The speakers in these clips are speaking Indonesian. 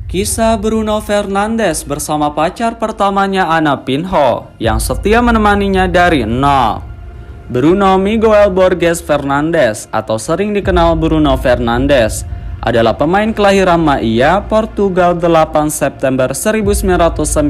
Kisah Bruno Fernandes bersama pacar pertamanya Ana Pinho yang setia menemaninya dari nol. Bruno Miguel Borges Fernandes atau sering dikenal Bruno Fernandes adalah pemain kelahiran Maia, Portugal 8 September 1994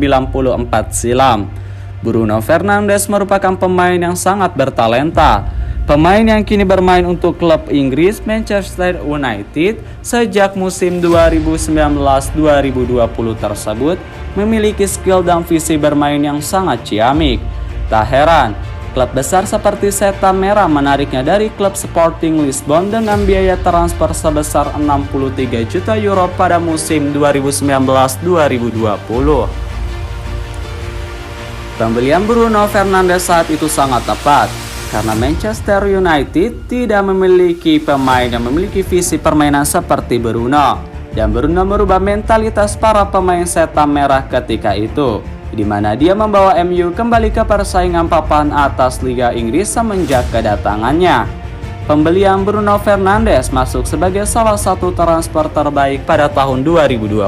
silam. Bruno Fernandes merupakan pemain yang sangat bertalenta. Pemain yang kini bermain untuk klub Inggris Manchester United sejak musim 2019-2020 tersebut memiliki skill dan visi bermain yang sangat ciamik. Tak heran, klub besar seperti Setan Merah menariknya dari klub Sporting Lisbon dengan biaya transfer sebesar 63 juta euro pada musim 2019-2020. Pembelian Bruno Fernandes saat itu sangat tepat, karena Manchester United tidak memiliki pemain yang memiliki visi permainan seperti Bruno. Dan Bruno merubah mentalitas para pemain Setan Merah ketika itu, di mana dia membawa MU kembali ke persaingan papan atas Liga Inggris semenjak kedatangannya. Pembelian Bruno Fernandes masuk sebagai salah satu transfer terbaik pada tahun 2020.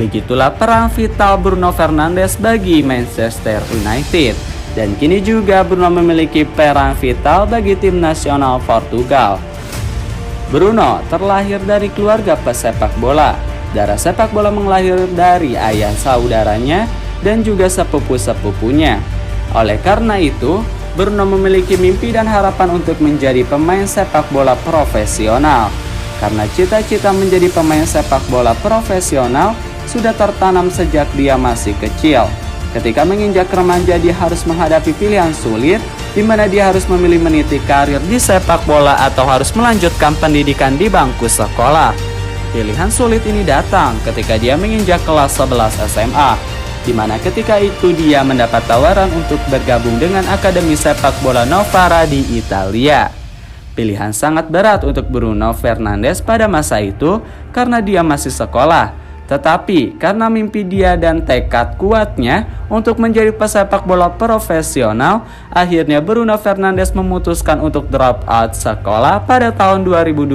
Begitulah peran vital Bruno Fernandes bagi Manchester United. Dan kini juga Bruno memiliki peran vital bagi tim nasional Portugal. Bruno terlahir dari keluarga pesepak bola. Darah sepak bola mengalir dari ayah saudaranya dan juga sepupu-sepupunya. Oleh karena itu, Bruno memiliki mimpi dan harapan untuk menjadi pemain sepak bola profesional. Karena cita-cita menjadi pemain sepak bola profesional sudah tertanam sejak dia masih kecil. Ketika menginjak remaja, dia harus menghadapi pilihan sulit, di mana dia harus memilih meniti karir di sepak bola atau harus melanjutkan pendidikan di bangku sekolah. Pilihan sulit ini datang ketika dia menginjak kelas 11 SMA, di mana ketika itu dia mendapat tawaran untuk bergabung dengan Akademi Sepak Bola Novara di Italia. Pilihan sangat berat untuk Bruno Fernandes pada masa itu karena dia masih sekolah. Tetapi karena mimpi dia dan tekad kuatnya untuk menjadi pesepak bola profesional, akhirnya Bruno Fernandes memutuskan untuk drop out sekolah pada tahun 2012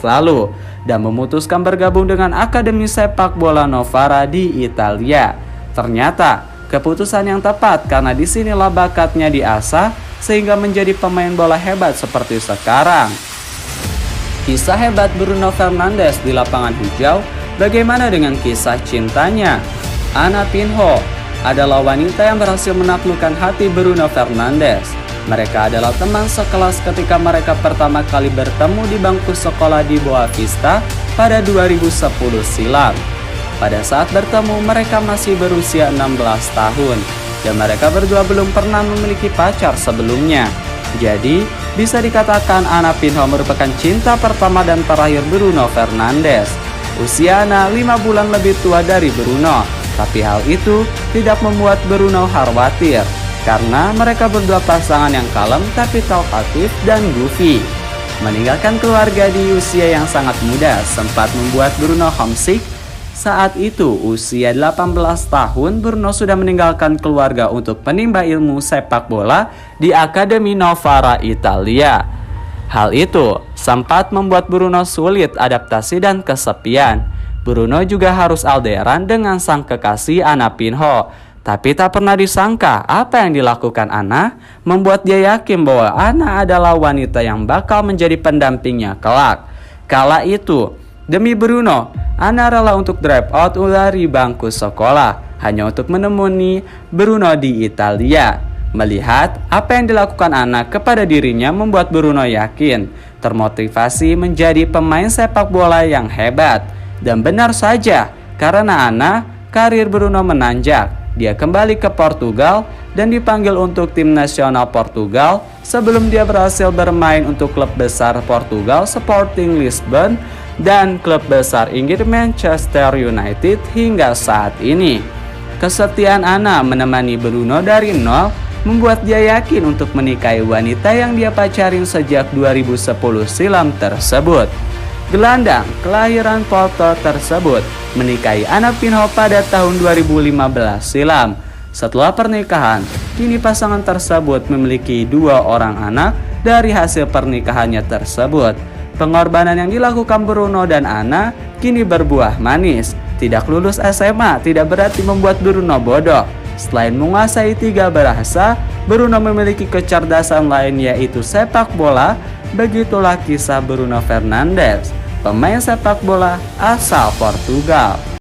lalu dan memutuskan bergabung dengan Akademi Sepak Bola Novara di Italia. Ternyata keputusan yang tepat karena disinilah bakatnya diasah sehingga menjadi pemain bola hebat seperti sekarang. Kisah hebat Bruno Fernandes di lapangan hijau. Bagaimana dengan kisah cintanya? Ana Pinho adalah wanita yang berhasil menaklukkan hati Bruno Fernandes. Mereka adalah teman sekelas ketika mereka pertama kali bertemu di bangku sekolah di Boa Vista pada 2010 silam. Pada saat bertemu, mereka masih berusia 16 tahun dan mereka berdua belum pernah memiliki pacar sebelumnya. Jadi, bisa dikatakan Ana Pinho merupakan cinta pertama dan terakhir Bruno Fernandes. Usia Ana 5 bulan lebih tua dari Bruno, tapi hal itu tidak membuat Bruno khawatir karena mereka berdua pasangan yang kalem tapi talkatif dan goofy. Meninggalkan keluarga di usia yang sangat muda sempat membuat Bruno homesick. Saat itu usia 18 tahun, Bruno sudah meninggalkan keluarga untuk menimba ilmu sepak bola di Akademi Novara Italia. Hal itu sempat membuat Bruno sulit adaptasi dan kesepian. Bruno juga harus LDRan dengan sang kekasih Ana Pinho. Tapi tak pernah disangka apa yang dilakukan Ana membuat dia yakin bahwa Ana adalah wanita yang bakal menjadi pendampingnya kelak. Kala itu, demi Bruno, Ana rela untuk drop out dari bangku sekolah hanya untuk menemui Bruno di Italia. Melihat apa yang dilakukan Ana kepada dirinya membuat Bruno yakin, termotivasi menjadi pemain sepak bola yang hebat. Dan benar saja, karena Ana, karir Bruno menanjak. Dia kembali ke Portugal dan dipanggil untuk tim nasional Portugal sebelum dia berhasil bermain untuk klub besar Portugal Sporting Lisbon dan klub besar Inggris Manchester United hingga saat ini. Kesetiaan Ana menemani Bruno dari nol membuat dia yakin untuk menikahi wanita yang dia pacarin sejak 2010 silam tersebut. Gelandang kelahiran Porto tersebut menikahi Ana Pinho pada tahun 2015 silam. Setelah pernikahan, kini pasangan tersebut memiliki 2 orang anak dari hasil pernikahannya tersebut. Pengorbanan yang dilakukan Bruno dan Ana kini berbuah manis. Tidak lulus SMA tidak berarti membuat Bruno bodoh. Selain menguasai 3 bahasa, Bruno memiliki kecerdasan lain yaitu sepak bola. Begitulah kisah Bruno Fernandes, pemain sepak bola asal Portugal.